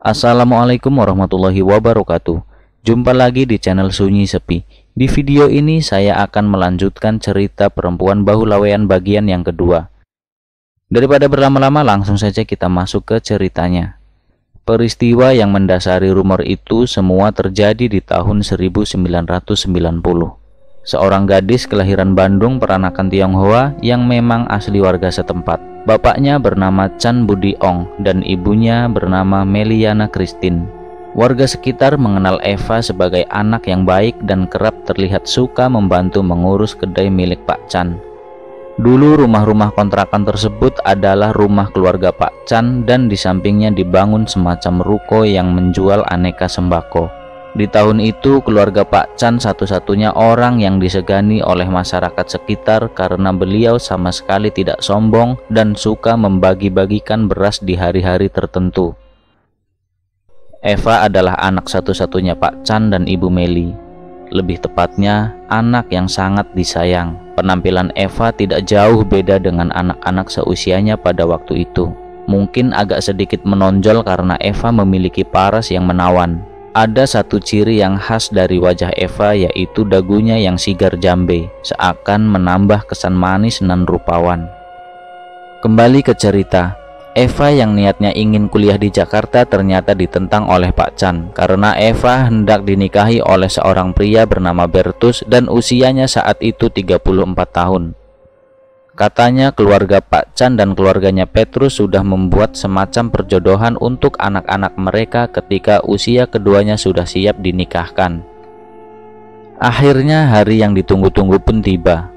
Assalamualaikum warahmatullahi wabarakatuh. Jumpa lagi di channel Sunyi Sepi. Di video ini saya akan melanjutkan cerita perempuan bahu lawean bagian yang kedua. Daripada berlama-lama, langsung saja kita masuk ke ceritanya. Peristiwa yang mendasari rumor itu semua terjadi di tahun 1990. Seorang gadis kelahiran Bandung peranakan Tionghoa yang memang asli warga setempat. Bapaknya bernama Chan Budi Ong dan ibunya bernama Meliana Christine. Warga sekitar mengenal Eva sebagai anak yang baik dan kerap terlihat suka membantu mengurus kedai milik Pak Chan. Dulu rumah-rumah kontrakan tersebut adalah rumah keluarga Pak Chan dan di sampingnya dibangun semacam ruko yang menjual aneka sembako. Di tahun itu keluarga Pak Chan satu-satunya orang yang disegani oleh masyarakat sekitar karena beliau sama sekali tidak sombong dan suka membagi-bagikan beras di hari-hari tertentu. Eva adalah anak satu-satunya Pak Chan dan Ibu Meli. Lebih tepatnya, anak yang sangat disayang. Penampilan Eva tidak jauh beda dengan anak-anak seusianya pada waktu itu. Mungkin agak sedikit menonjol karena Eva memiliki paras yang menawan. Ada satu ciri yang khas dari wajah Eva, yaitu dagunya yang sigar jambe, seakan menambah kesan manis dan rupawan. Kembali ke cerita, Eva yang niatnya ingin kuliah di Jakarta ternyata ditentang oleh Pak Chan karena Eva hendak dinikahi oleh seorang pria bernama Bertus dan usianya saat itu 34 tahun. Katanya keluarga Pak Chan dan keluarganya Petrus sudah membuat semacam perjodohan untuk anak-anak mereka ketika usia keduanya sudah siap dinikahkan. Akhirnya hari yang ditunggu-tunggu pun tiba.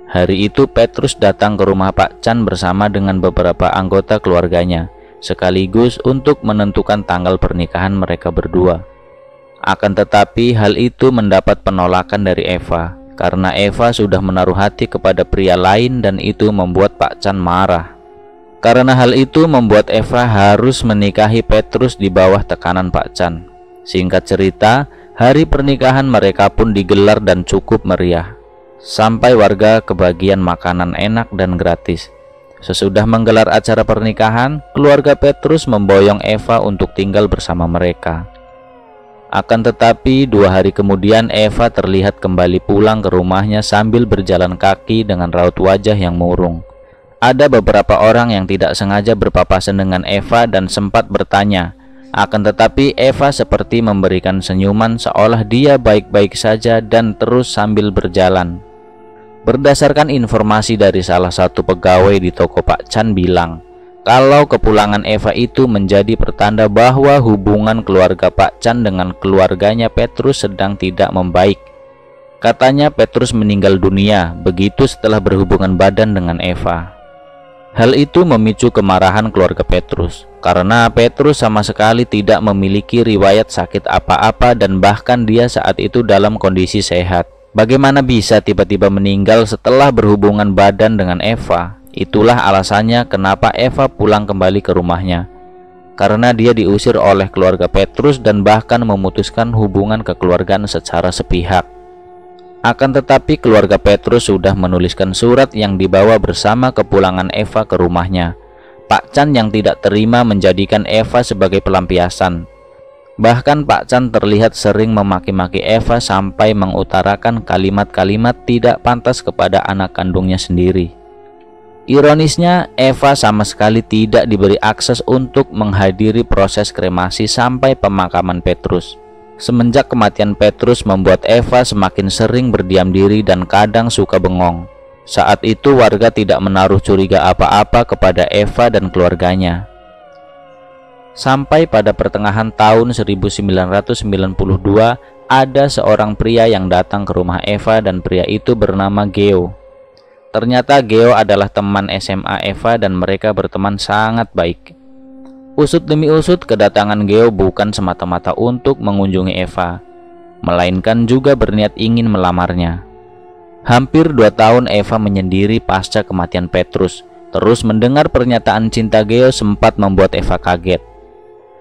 Hari itu Petrus datang ke rumah Pak Chan bersama dengan beberapa anggota keluarganya, sekaligus untuk menentukan tanggal pernikahan mereka berdua. Akan tetapi hal itu mendapat penolakan dari Eva, karena Eva sudah menaruh hati kepada pria lain dan itu membuat Pak Chan marah. Karena hal itu membuat Eva harus menikahi Petrus di bawah tekanan Pak Chan. Singkat cerita, hari pernikahan mereka pun digelar dan cukup meriah. Sampai warga kebagian makanan enak dan gratis. Sesudah menggelar acara pernikahan, keluarga Petrus memboyong Eva untuk tinggal bersama mereka. Akan tetapi 2 hari kemudian Eva terlihat kembali pulang ke rumahnya sambil berjalan kaki dengan raut wajah yang murung. Ada beberapa orang yang tidak sengaja berpapasan dengan Eva dan sempat bertanya. Akan tetapi Eva seperti memberikan senyuman seolah dia baik-baik saja dan terus sambil berjalan. Berdasarkan informasi dari salah satu pegawai di toko Pak Chan bilang, kalau kepulangan Eva itu menjadi pertanda bahwa hubungan keluarga Pak Chan dengan keluarganya Petrus sedang tidak membaik. Katanya Petrus meninggal dunia begitu setelah berhubungan badan dengan Eva. Hal itu memicu kemarahan keluarga Petrus, karena Petrus sama sekali tidak memiliki riwayat sakit apa-apa dan bahkan dia saat itu dalam kondisi sehat. Bagaimana bisa tiba-tiba meninggal setelah berhubungan badan dengan Eva? Itulah alasannya kenapa Eva pulang kembali ke rumahnya. Karena dia diusir oleh keluarga Petrus dan bahkan memutuskan hubungan kekeluargaan secara sepihak. Akan tetapi keluarga Petrus sudah menuliskan surat yang dibawa bersama kepulangan Eva ke rumahnya. Pak Chan yang tidak terima menjadikan Eva sebagai pelampiasan. Bahkan Pak Chan terlihat sering memaki-maki Eva sampai mengutarakan kalimat-kalimat tidak pantas kepada anak kandungnya sendiri. Ironisnya, Eva sama sekali tidak diberi akses untuk menghadiri proses kremasi sampai pemakaman Petrus. Semenjak kematian Petrus membuat Eva semakin sering berdiam diri dan kadang suka bengong. Saat itu warga tidak menaruh curiga apa-apa kepada Eva dan keluarganya. Sampai pada pertengahan tahun 1992, ada seorang pria yang datang ke rumah Eva dan pria itu bernama Geo. Ternyata Geo adalah teman SMA Eva dan mereka berteman sangat baik. Usut demi usut, kedatangan Geo bukan semata-mata untuk mengunjungi Eva, melainkan juga berniat ingin melamarnya. Hampir 2 tahun Eva menyendiri pasca kematian Petrus. Terus mendengar pernyataan cinta Geo sempat membuat Eva kaget.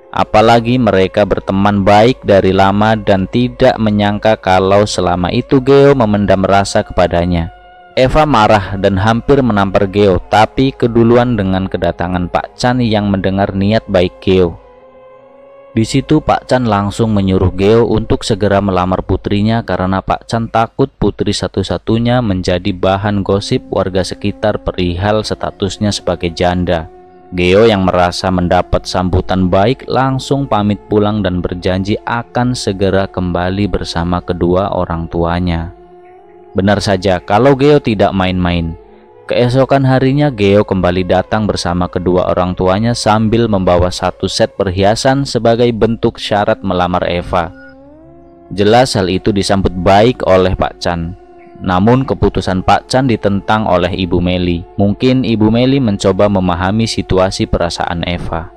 Apalagi mereka berteman baik dari lama dan tidak menyangka kalau selama itu Geo memendam rasa kepadanya. Eva marah dan hampir menampar Geo, tapi keduluan dengan kedatangan Pak Chan yang mendengar niat baik Geo. Di situ Pak Chan langsung menyuruh Geo untuk segera melamar putrinya karena Pak Chan takut putri satu-satunya menjadi bahan gosip warga sekitar perihal statusnya sebagai janda. Geo yang merasa mendapat sambutan baik langsung pamit pulang dan berjanji akan segera kembali bersama kedua orang tuanya. Benar saja, kalau Geo tidak main-main. Keesokan harinya Geo kembali datang bersama kedua orang tuanya sambil membawa satu set perhiasan sebagai bentuk syarat melamar Eva. Jelas hal itu disambut baik oleh Pak Chan. Namun keputusan Pak Chan ditentang oleh Ibu Meli. Mungkin Ibu Meli mencoba memahami situasi perasaan Eva.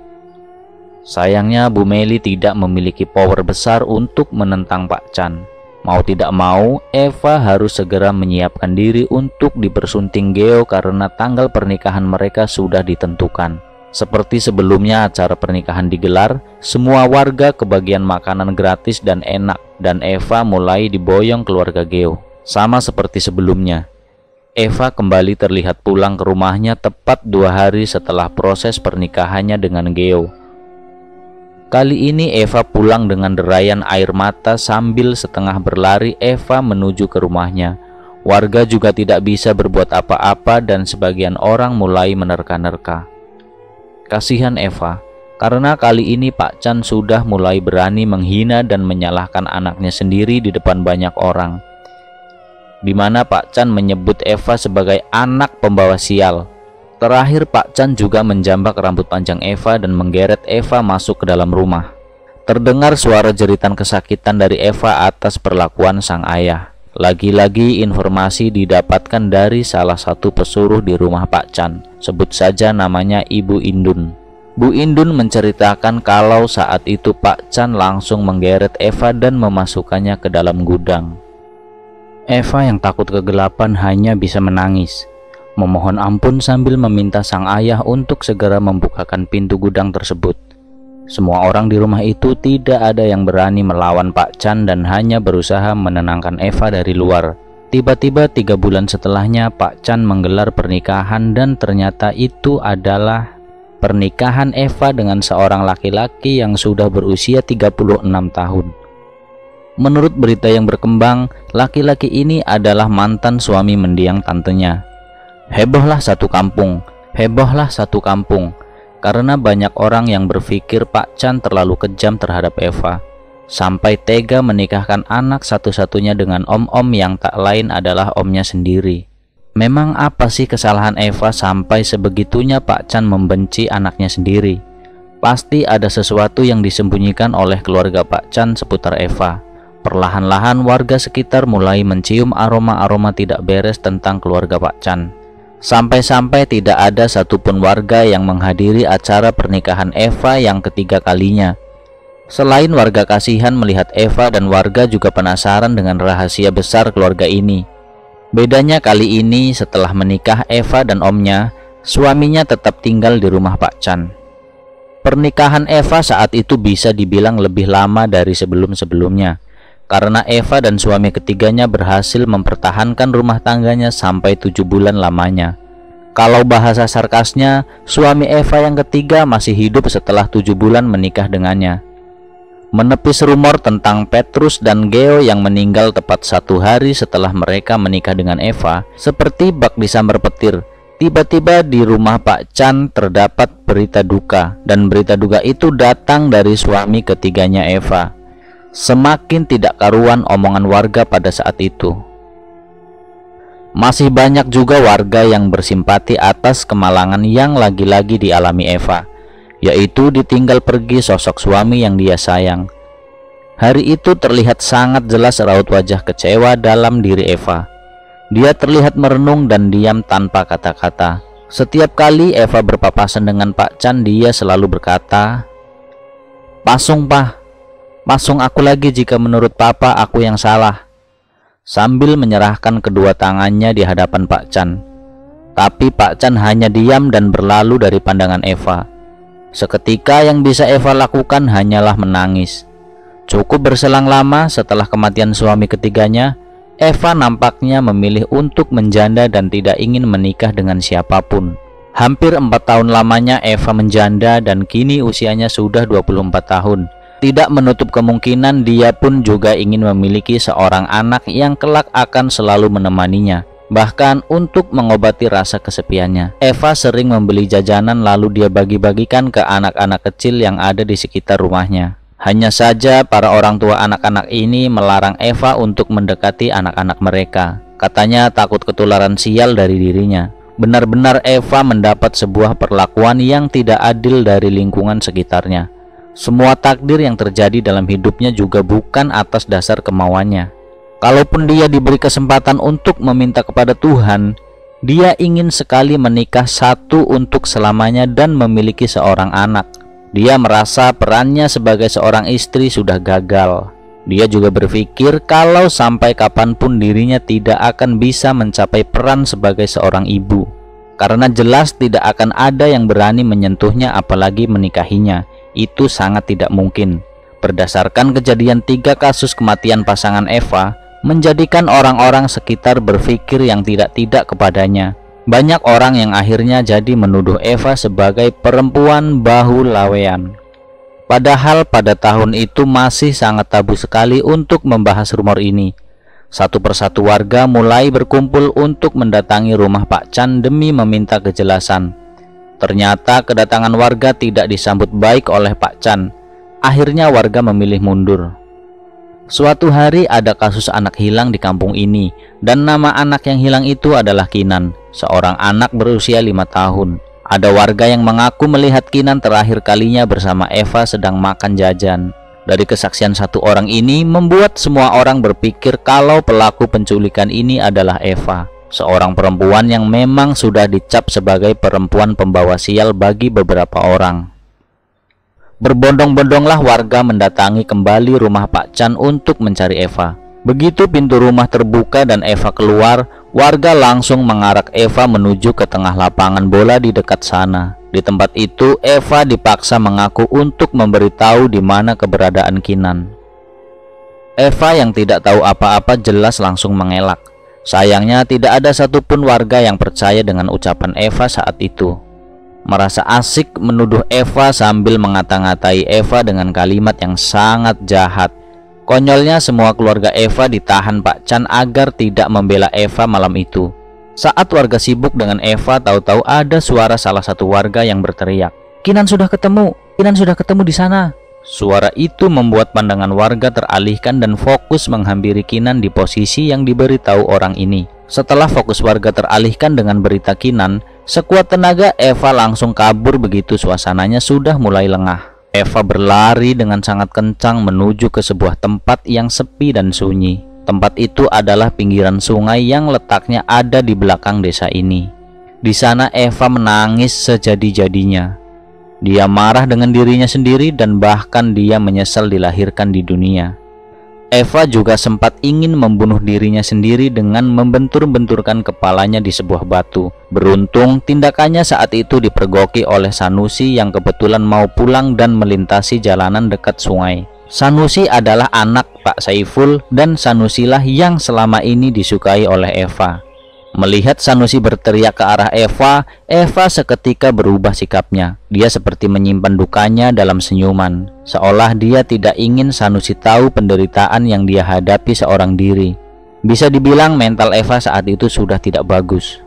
Sayangnya Bu Meli tidak memiliki power besar untuk menentang Pak Chan. Mau tidak mau, Eva harus segera menyiapkan diri untuk dipersunting Geo karena tanggal pernikahan mereka sudah ditentukan. Seperti sebelumnya acara pernikahan digelar, semua warga kebagian makanan gratis dan enak, dan Eva mulai diboyong keluarga Geo. Sama seperti sebelumnya, Eva kembali terlihat pulang ke rumahnya tepat 2 hari setelah proses pernikahannya dengan Geo. Kali ini Eva pulang dengan derayan air mata sambil setengah berlari Eva menuju ke rumahnya. Warga juga tidak bisa berbuat apa-apa dan sebagian orang mulai menerka-nerka. Kasihan Eva, karena kali ini Pak Chan sudah mulai berani menghina dan menyalahkan anaknya sendiri di depan banyak orang. Di mana Pak Chan menyebut Eva sebagai anak pembawa sial. Terakhir Pak Chan juga menjambak rambut panjang Eva dan menggeret Eva masuk ke dalam rumah. Terdengar suara jeritan kesakitan dari Eva atas perlakuan sang ayah. Lagi-lagi informasi didapatkan dari salah satu pesuruh di rumah Pak Chan. Sebut saja namanya Ibu Indun. Bu Indun menceritakan kalau saat itu Pak Chan langsung menggeret Eva dan memasukkannya ke dalam gudang. Eva yang takut kegelapan hanya bisa menangis, memohon ampun sambil meminta sang ayah untuk segera membukakan pintu gudang tersebut. Semua orang di rumah itu tidak ada yang berani melawan Pak Chan dan hanya berusaha menenangkan Eva dari luar. Tiba-tiba 3 bulan setelahnya Pak Chan menggelar pernikahan dan ternyata itu adalah pernikahan Eva dengan seorang laki-laki yang sudah berusia 36 tahun. Menurut berita yang berkembang, laki-laki ini adalah mantan suami mendiang tantenya. Hebohlah satu kampung, karena banyak orang yang berpikir Pak Chan terlalu kejam terhadap Eva, sampai tega menikahkan anak satu-satunya dengan om-om yang tak lain adalah omnya sendiri. Memang apa sih kesalahan Eva sampai sebegitunya Pak Chan membenci anaknya sendiri? Pasti ada sesuatu yang disembunyikan oleh keluarga Pak Chan seputar Eva. Perlahan-lahan warga sekitar mulai mencium aroma-aroma tidak beres tentang keluarga Pak Chan. Sampai-sampai tidak ada satupun warga yang menghadiri acara pernikahan Eva yang ketiga kalinya. Selain warga kasihan melihat Eva, dan warga juga penasaran dengan rahasia besar keluarga ini. Bedanya kali ini setelah menikah Eva dan omnya, suaminya tetap tinggal di rumah Pak Chan. Pernikahan Eva saat itu bisa dibilang lebih lama dari sebelum-sebelumnya, karena Eva dan suami ketiganya berhasil mempertahankan rumah tangganya sampai 7 bulan lamanya. Kalau bahasa sarkasnya, suami Eva yang ketiga masih hidup setelah 7 bulan menikah dengannya. Menepis rumor tentang Petrus dan Geo yang meninggal tepat 1 hari setelah mereka menikah dengan Eva, seperti bak disambar petir, tiba-tiba di rumah Pak Chan terdapat berita duka, dan berita duka itu datang dari suami ketiganya Eva. Semakin tidak karuan omongan warga pada saat itu. Masih banyak juga warga yang bersimpati atas kemalangan yang lagi-lagi dialami Eva, yaitu ditinggal pergi sosok suami yang dia sayang. Hari itu terlihat sangat jelas raut wajah kecewa dalam diri Eva. Dia terlihat merenung dan diam tanpa kata-kata. Setiap kali Eva berpapasan dengan Pak Chan, dia selalu berkata, "Pasung, Pak. Pasung aku lagi jika menurut Papa aku yang salah," sambil menyerahkan kedua tangannya di hadapan Pak Chan. Tapi Pak Chan hanya diam dan berlalu dari pandangan Eva. Seketika yang bisa Eva lakukan hanyalah menangis. Cukup berselang lama setelah kematian suami ketiganya, Eva nampaknya memilih untuk menjanda dan tidak ingin menikah dengan siapapun. Hampir 4 tahun lamanya Eva menjanda dan kini usianya sudah 24 tahun. Tidak menutup kemungkinan dia pun juga ingin memiliki seorang anak yang kelak akan selalu menemaninya. Bahkan untuk mengobati rasa kesepiannya, Eva sering membeli jajanan lalu dia bagi-bagikan ke anak-anak kecil yang ada di sekitar rumahnya. Hanya saja para orang tua anak-anak ini melarang Eva untuk mendekati anak-anak mereka. Katanya takut ketularan sial dari dirinya. Benar-benar Eva mendapat sebuah perlakuan yang tidak adil dari lingkungan sekitarnya. Semua takdir yang terjadi dalam hidupnya juga bukan atas dasar kemauannya. Kalaupun dia diberi kesempatan untuk meminta kepada Tuhan, dia ingin sekali menikah satu untuk selamanya dan memiliki seorang anak. Dia merasa perannya sebagai seorang istri sudah gagal. Dia juga berpikir kalau sampai kapanpun dirinya tidak akan bisa mencapai peran sebagai seorang ibu. Karena jelas tidak akan ada yang berani menyentuhnya apalagi menikahinya. Itu sangat tidak mungkin. Berdasarkan kejadian 3 kasus kematian pasangan Eva, menjadikan orang-orang sekitar berpikir yang tidak-tidak kepadanya. Banyak orang yang akhirnya jadi menuduh Eva sebagai perempuan bahu lawean. Padahal pada tahun itu masih sangat tabu sekali untuk membahas rumor ini. Satu persatu warga mulai berkumpul untuk mendatangi rumah Pak Chan demi meminta kejelasan. Ternyata kedatangan warga tidak disambut baik oleh Pak Chan. Akhirnya warga memilih mundur. Suatu hari ada kasus anak hilang di kampung ini, dan nama anak yang hilang itu adalah Kinan, seorang anak berusia 5 tahun. Ada warga yang mengaku melihat Kinan terakhir kalinya bersama Eva sedang makan jajan. Dari kesaksian satu orang ini membuat semua orang berpikir kalau pelaku penculikan ini adalah Eva, seorang perempuan yang memang sudah dicap sebagai perempuan pembawa sial bagi beberapa orang. Berbondong-bondonglah warga mendatangi kembali rumah Pak Chan untuk mencari Eva. Begitu pintu rumah terbuka dan Eva keluar, warga langsung mengarak Eva menuju ke tengah lapangan bola di dekat sana. Di tempat itu, Eva dipaksa mengaku untuk memberitahu di mana keberadaan Kinan. Eva yang tidak tahu apa-apa jelas langsung mengelak. Sayangnya tidak ada satupun warga yang percaya dengan ucapan Eva saat itu. Merasa asik menuduh Eva sambil mengata-ngatai Eva dengan kalimat yang sangat jahat. Konyolnya semua keluarga Eva ditahan Pak Chan agar tidak membela Eva malam itu. Saat warga sibuk dengan Eva, tahu-tahu ada suara salah satu warga yang berteriak, "Kinan sudah ketemu! Kinan sudah ketemu di sana!" Suara itu membuat pandangan warga teralihkan dan fokus menghampiri Kinan di posisi yang diberitahu orang ini. Setelah fokus warga teralihkan dengan berita Kinan, sekuat tenaga Eva langsung kabur begitu suasananya sudah mulai lengah. Eva berlari dengan sangat kencang menuju ke sebuah tempat yang sepi dan sunyi. Tempat itu adalah pinggiran sungai yang letaknya ada di belakang desa ini. Di sana Eva menangis sejadi-jadinya. Dia marah dengan dirinya sendiri dan bahkan dia menyesal dilahirkan di dunia. Eva juga sempat ingin membunuh dirinya sendiri dengan membentur-benturkan kepalanya di sebuah batu. Beruntung tindakannya saat itu dipergoki oleh Sanusi yang kebetulan mau pulang dan melintasi jalanan dekat sungai. Sanusi adalah anak Pak Saiful dan Sanusilah yang selama ini disukai oleh Eva. Melihat Sanusi berteriak ke arah Eva, Eva seketika berubah sikapnya. Dia seperti menyimpan dukanya dalam senyuman, seolah dia tidak ingin Sanusi tahu penderitaan yang dia hadapi seorang diri. Bisa dibilang mental Eva saat itu sudah tidak bagus.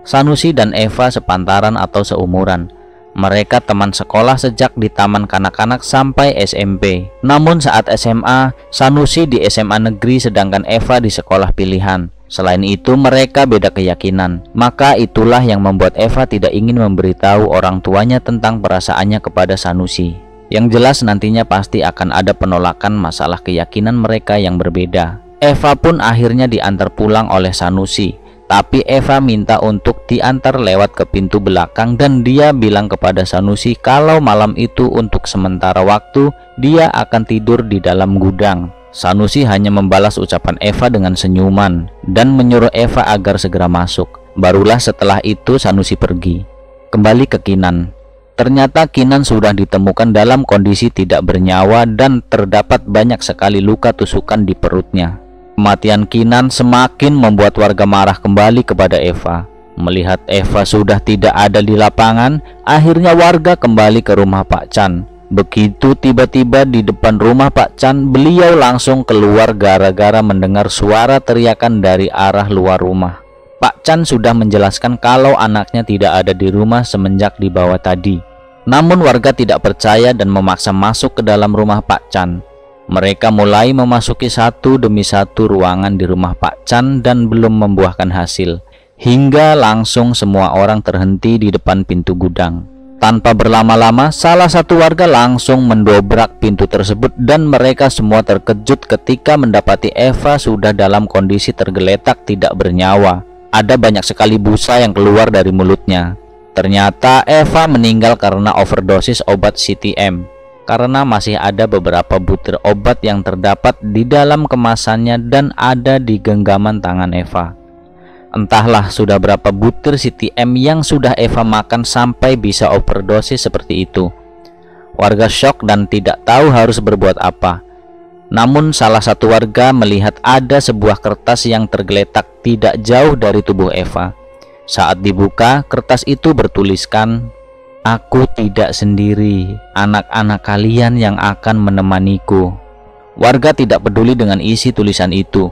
Sanusi dan Eva sepantaran atau seumuran. Mereka teman sekolah sejak di taman kanak-kanak sampai SMP. Namun saat SMA, Sanusi di SMA negeri sedangkan Eva di sekolah pilihan. Selain itu mereka beda keyakinan. Maka itulah yang membuat Eva tidak ingin memberitahu orang tuanya tentang perasaannya kepada Sanusi. Yang jelas nantinya pasti akan ada penolakan masalah keyakinan mereka yang berbeda. Eva pun akhirnya diantar pulang oleh Sanusi. Tapi Eva minta untuk diantar lewat ke pintu belakang dan dia bilang kepada Sanusi kalau malam itu untuk sementara waktu dia akan tidur di dalam gudang. Sanusi hanya membalas ucapan Eva dengan senyuman dan menyuruh Eva agar segera masuk. Barulah setelah itu Sanusi pergi. Kembali ke Kinan. Ternyata Kinan sudah ditemukan dalam kondisi tidak bernyawa dan terdapat banyak sekali luka tusukan di perutnya. Kematian Kinan semakin membuat warga marah kembali kepada Eva. Melihat Eva sudah tidak ada di lapangan, akhirnya warga kembali ke rumah Pak Chan. Begitu tiba-tiba di depan rumah Pak Chan, beliau langsung keluar gara-gara mendengar suara teriakan dari arah luar rumah. Pak Chan sudah menjelaskan kalau anaknya tidak ada di rumah semenjak dibawa tadi. Namun warga tidak percaya dan memaksa masuk ke dalam rumah Pak Chan. Mereka mulai memasuki satu demi satu ruangan di rumah Pak Chan dan belum membuahkan hasil, hingga langsung semua orang terhenti di depan pintu gudang. Tanpa berlama-lama, salah satu warga langsung mendobrak pintu tersebut dan mereka semua terkejut ketika mendapati Eva sudah dalam kondisi tergeletak tidak bernyawa. Ada banyak sekali busa yang keluar dari mulutnya. Ternyata Eva meninggal karena overdosis obat CTM, karena masih ada beberapa butir obat yang terdapat di dalam kemasannya dan ada di genggaman tangan Eva. Entahlah sudah berapa butir CTM yang sudah Eva makan sampai bisa overdosis seperti itu. Warga syok dan tidak tahu harus berbuat apa. Namun salah satu warga melihat ada sebuah kertas yang tergeletak tidak jauh dari tubuh Eva. Saat dibuka, kertas itu bertuliskan, "Aku tidak sendiri, anak-anak kalian yang akan menemaniku." Warga tidak peduli dengan isi tulisan itu.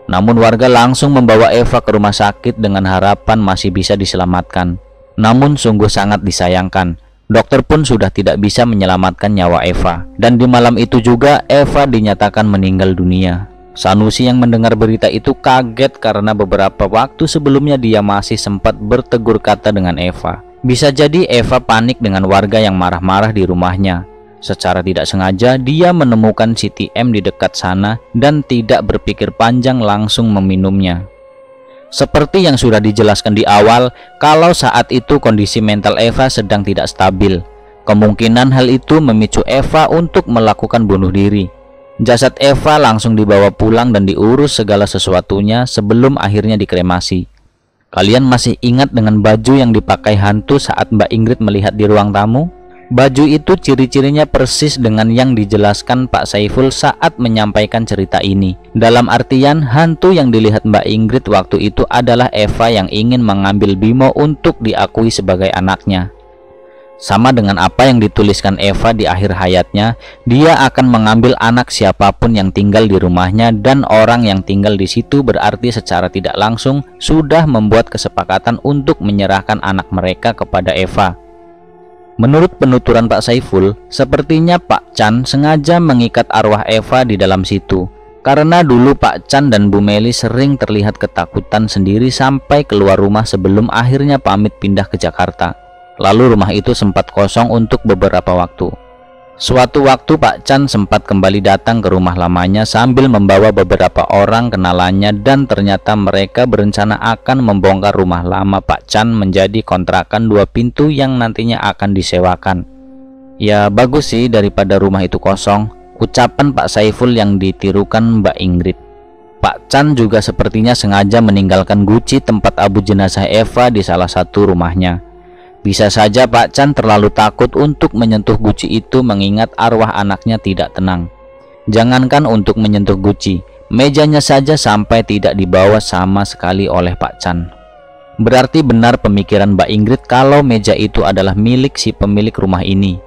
Namun warga langsung membawa Eva ke rumah sakit dengan harapan masih bisa diselamatkan. Namun sungguh sangat disayangkan, dokter pun sudah tidak bisa menyelamatkan nyawa Eva. Dan di malam itu juga Eva dinyatakan meninggal dunia. Sanusi yang mendengar berita itu kaget karena beberapa waktu sebelumnya dia masih sempat bertegur kata dengan Eva. Bisa jadi Eva panik dengan warga yang marah-marah di rumahnya. Secara tidak sengaja dia menemukan CTM di dekat sana dan tidak berpikir panjang langsung meminumnya. Seperti yang sudah dijelaskan di awal, kalau saat itu kondisi mental Eva sedang tidak stabil. Kemungkinan hal itu memicu Eva untuk melakukan bunuh diri. Jasad Eva langsung dibawa pulang dan diurus segala sesuatunya sebelum akhirnya dikremasi. Kalian masih ingat dengan baju yang dipakai hantu saat Mbak Ingrid melihat di ruang tamu? Baju itu ciri-cirinya persis dengan yang dijelaskan Pak Saiful saat menyampaikan cerita ini. Dalam artian, hantu yang dilihat Mbak Ingrid waktu itu adalah Eva yang ingin mengambil Bimo untuk diakui sebagai anaknya. Sama dengan apa yang dituliskan Eva di akhir hayatnya, dia akan mengambil anak siapapun yang tinggal di rumahnya, dan orang yang tinggal di situ berarti secara tidak langsung sudah membuat kesepakatan untuk menyerahkan anak mereka kepada Eva. Menurut penuturan Pak Saiful, sepertinya Pak Chan sengaja mengikat arwah Eva di dalam situ. Karena dulu Pak Chan dan Bu Meli sering terlihat ketakutan sendiri sampai keluar rumah sebelum akhirnya pamit pindah ke Jakarta. Lalu rumah itu sempat kosong untuk beberapa waktu. Suatu waktu Pak Chan sempat kembali datang ke rumah lamanya sambil membawa beberapa orang kenalannya, dan ternyata mereka berencana akan membongkar rumah lama Pak Chan menjadi kontrakan 2 pintu yang nantinya akan disewakan. Ya bagus sih daripada rumah itu kosong, ucapan Pak Saiful yang ditirukan Mbak Ingrid. Pak Chan juga sepertinya sengaja meninggalkan guci tempat abu jenazah Eva di salah satu rumahnya. Bisa saja Pak Chan terlalu takut untuk menyentuh guci itu mengingat arwah anaknya tidak tenang. Jangankan untuk menyentuh guci, mejanya saja sampai tidak dibawa sama sekali oleh Pak Chan. Berarti benar pemikiran Mbak Ingrid kalau meja itu adalah milik si pemilik rumah ini.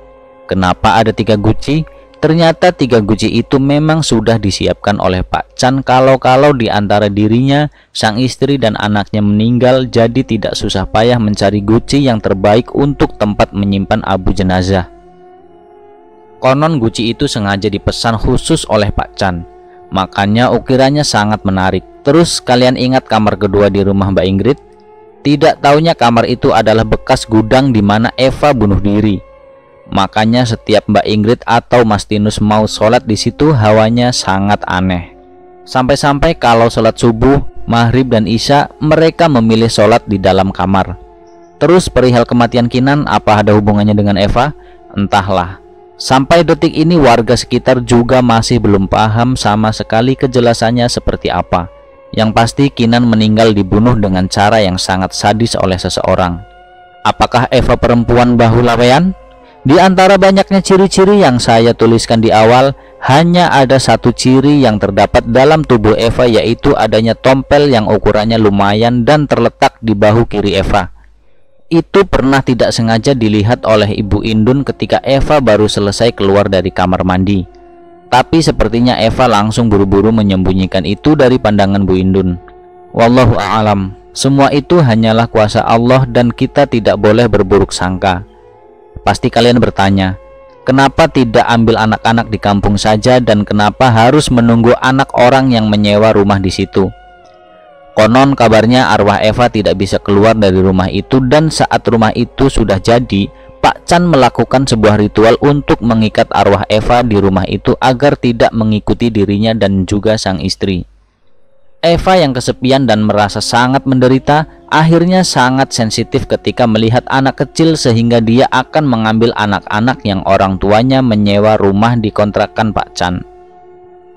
Kenapa ada 3 guci? Ternyata 3 guci itu memang sudah disiapkan oleh Pak Chan kalau di antara dirinya, sang istri dan anaknya meninggal, jadi tidak susah payah mencari guci yang terbaik untuk tempat menyimpan abu jenazah. Konon guci itu sengaja dipesan khusus oleh Pak Chan, makanya ukirannya sangat menarik. Terus kalian ingat kamar kedua di rumah Mbak Ingrid? Tidak taunya kamar itu adalah bekas gudang di mana Eva bunuh diri. Makanya setiap Mbak Ingrid atau Mas Tinus mau sholat di situ hawanya sangat aneh. Sampai-sampai kalau sholat subuh, maghrib dan isya mereka memilih sholat di dalam kamar. Terus perihal kematian Kinan, apa ada hubungannya dengan Eva? Entahlah. Sampai detik ini warga sekitar juga masih belum paham sama sekali kejelasannya seperti apa. Yang pasti Kinan meninggal dibunuh dengan cara yang sangat sadis oleh seseorang. Apakah Eva perempuan bahu lawean? Di antara banyaknya ciri-ciri yang saya tuliskan di awal, hanya ada satu ciri yang terdapat dalam tubuh Eva, yaitu adanya tompel yang ukurannya lumayan dan terletak di bahu kiri Eva. itu pernah tidak sengaja dilihat oleh Ibu Indun ketika Eva baru selesai keluar dari kamar mandi. Tapi sepertinya Eva langsung buru-buru menyembunyikan itu dari pandangan Bu Indun. Wallahu a'lam. Semua itu hanyalah kuasa Allah dan kita tidak boleh berburuk sangka. Pasti kalian bertanya, kenapa tidak ambil anak-anak di kampung saja dan kenapa harus menunggu anak orang yang menyewa rumah di situ? Konon kabarnya arwah Eva tidak bisa keluar dari rumah itu dan saat rumah itu sudah jadi, Pak Chan melakukan sebuah ritual untuk mengikat arwah Eva di rumah itu agar tidak mengikuti dirinya dan juga sang istri. Eva yang kesepian dan merasa sangat menderita, akhirnya sangat sensitif ketika melihat anak kecil sehingga dia akan mengambil anak-anak yang orang tuanya menyewa rumah di kontrakan Pak Chan.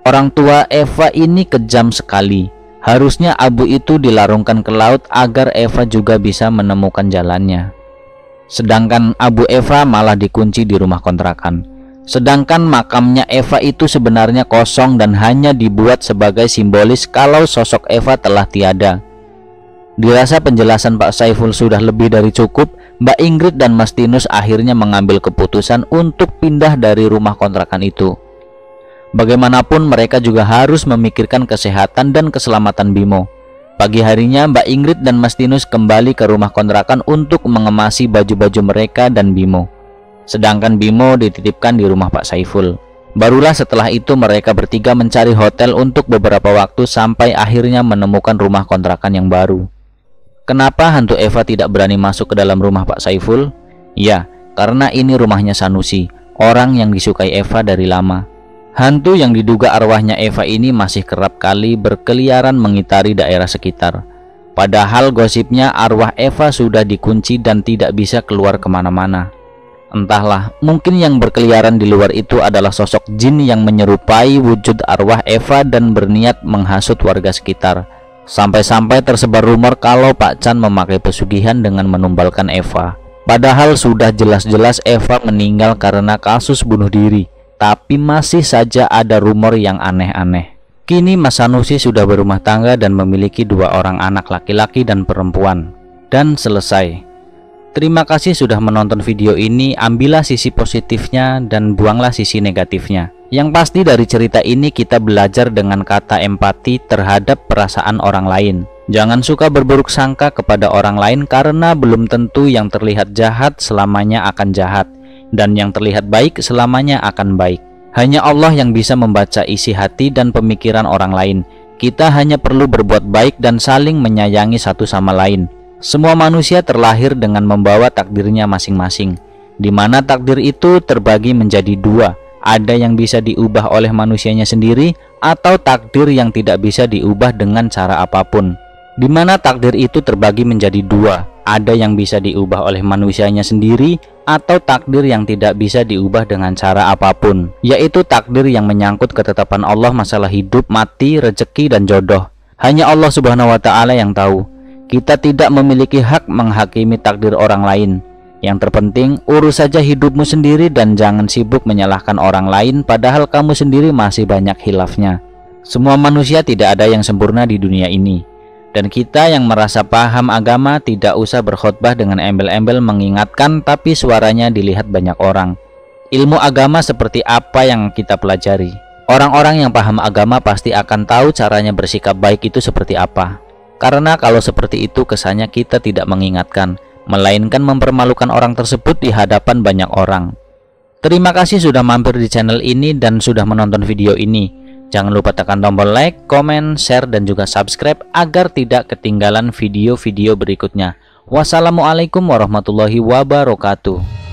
Orang tua Eva ini kejam sekali. Harusnya abu itu dilarungkan ke laut agar Eva juga bisa menemukan jalannya. Sedangkan abu Eva malah dikunci di rumah kontrakan. Sedangkan makamnya Eva itu sebenarnya kosong dan hanya dibuat sebagai simbolis kalau sosok Eva telah tiada. Dirasa penjelasan Pak Saiful sudah lebih dari cukup, Mbak Ingrid dan Mas Tinus akhirnya mengambil keputusan untuk pindah dari rumah kontrakan itu. Bagaimanapun mereka juga harus memikirkan kesehatan dan keselamatan Bimo. Pagi harinya Mbak Ingrid dan Mas Tinus kembali ke rumah kontrakan untuk mengemasi baju-baju mereka dan Bimo. Sedangkan Bimo dititipkan di rumah Pak Saiful. Barulah setelah itu mereka bertiga mencari hotel untuk beberapa waktu sampai akhirnya menemukan rumah kontrakan yang baru. Kenapa hantu Eva tidak berani masuk ke dalam rumah Pak Saiful? Ya, karena ini rumahnya Sanusi, orang yang disukai Eva dari lama. Hantu yang diduga arwahnya Eva ini masih kerap kali berkeliaran mengitari daerah sekitar. Padahal gosipnya arwah Eva sudah dikunci dan tidak bisa keluar kemana-mana. Entahlah, mungkin yang berkeliaran di luar itu adalah sosok jin yang menyerupai wujud arwah Eva dan berniat menghasut warga sekitar. Sampai-sampai tersebar rumor kalau Pak Chan memakai pesugihan dengan menumbalkan Eva. Padahal sudah jelas-jelas Eva meninggal karena kasus bunuh diri. Tapi masih saja ada rumor yang aneh-aneh. Kini Mas Sanusi sudah berumah tangga dan memiliki 2 orang anak laki-laki dan perempuan. Dan selesai. Terima kasih sudah menonton video ini. Ambillah sisi positifnya dan buanglah sisi negatifnya. Yang pasti dari cerita ini kita belajar dengan kata empati terhadap perasaan orang lain. Jangan suka berburuk sangka kepada orang lain karena belum tentu yang terlihat jahat selamanya akan jahat. Dan yang terlihat baik selamanya akan baik. Hanya Allah yang bisa membaca isi hati dan pemikiran orang lain. Kita hanya perlu berbuat baik dan saling menyayangi satu sama lain. Semua manusia terlahir dengan membawa takdirnya masing-masing, di mana takdir itu terbagi menjadi 2. Ada yang bisa diubah oleh manusianya sendiri atau takdir yang tidak bisa diubah dengan cara apapun. Di mana takdir itu terbagi menjadi 2. Ada yang bisa diubah oleh manusianya sendiri atau takdir yang tidak bisa diubah dengan cara apapun, yaitu takdir yang menyangkut ketetapan Allah masalah hidup, mati, rezeki, dan jodoh. Hanya Allah Subhanahu wa Ta'ala yang tahu. Kita tidak memiliki hak menghakimi takdir orang lain. Yang terpenting, urus saja hidupmu sendiri dan jangan sibuk menyalahkan orang lain padahal kamu sendiri masih banyak khilafnya. Semua manusia tidak ada yang sempurna di dunia ini. Dan kita yang merasa paham agama tidak usah berkhutbah dengan embel-embel mengingatkan tapi suaranya dilihat banyak orang. Ilmu agama seperti apa yang kita pelajari. Orang-orang yang paham agama pasti akan tahu caranya bersikap baik itu seperti apa. Karena kalau seperti itu kesannya kita tidak mengingatkan, melainkan mempermalukan orang tersebut di hadapan banyak orang. Terima kasih sudah mampir di channel ini dan sudah menonton video ini. Jangan lupa tekan tombol like, komen, share, dan juga subscribe agar tidak ketinggalan video-video berikutnya. Wassalamualaikum warahmatullahi wabarakatuh.